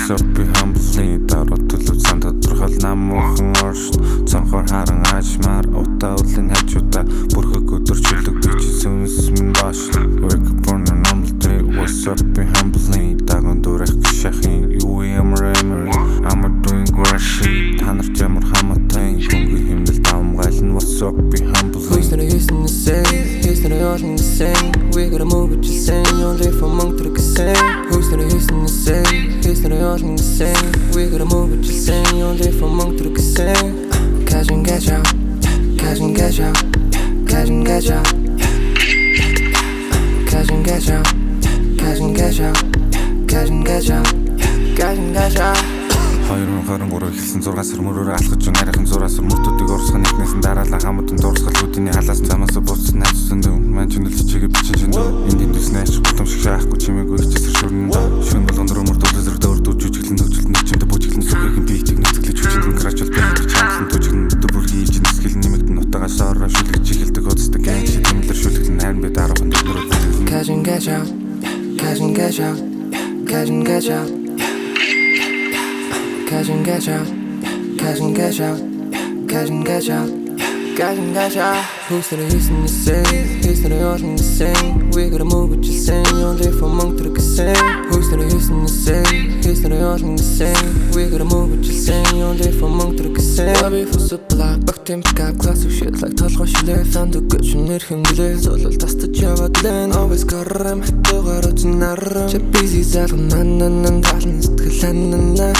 What's up be humbly даруу төлөв сан тодорхой намуухан оршин цонхоор харан ажмаар утаа үлэн хажуудаа бүрхэг өдөрчлөг би чи сүнс минь баш Wake up on a normal day What's up be humbly даган дурах гişахин юу юм ремер I'm doing great shit танарч ямар хамаатай хөнгө хэмнэл давмгайлна What's up be humbly Who's gonna listen to say Who's gonna listen to say We gotta move what you say Only for monk to the same Who's gonna listen to say Who's gonna listen to say We gotta move what you say Only for monk to the same Catch and catch out Catch and catch out Catch and catch out Catch and catch out Catch and catch out Catch and catch out Catch and catch out 2023 эхэлсэн 6 сар мөрөөр алхаж байгаа нарийнхан 6 сар мөртүүдийг орсгох нэгнээсэн дараалал хамтан дурсгал үүдний халаас замаас буцсан найзсан дэв маань чөнөлж чигээ бичин шиндөө энд дэвснэ ач гутам шиг шаахгүй чимээгүй хичээсэр шүрнэн доо шүн болгон дөрөмөр дөрөөр дөөр жүжиглэн төвчлэн нэгчэндэ бүжиглэн сүгэгийн биетийг нэцгэлж хүчин крачл бэлэг чангалан түжиглэн дөөр хийж нэсгэл нэмэгдэн утагаа сороо шүлгэж ихэлдэг хөцдөг гэнг шиг тэмлэр шүлгэн харин би дараахан дэвнэр Catch and catch out Catch and catch out Catch and catch out Catch and catch out Catch and catch out Catch and catch out Catch and catch out Who's gonna listen to say Who's gonna listen to say We gotta move what you say Only for monk to the same Who's gonna listen to say Who's gonna listen to say We gotta move what you say Only for monk to the same Lobby for supply Back team pick up classic shit Like толгой шилээ Found a good шинээр хэмдэлээ Солол тастаж яваад лэн Always гарам Хэтугаар үчин нарам Чи busy залган наннан Талан сэтгэл аннан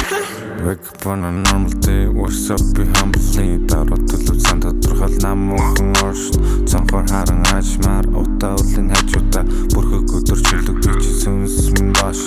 Wake up on a normal day What's up be humbly даруу төлөв сан тодорхой намуухан оршин цонхоор харан ажмаар утаа үлэн хажуудаа бүрхэг өдөрчлөг би чи сүнс минь баш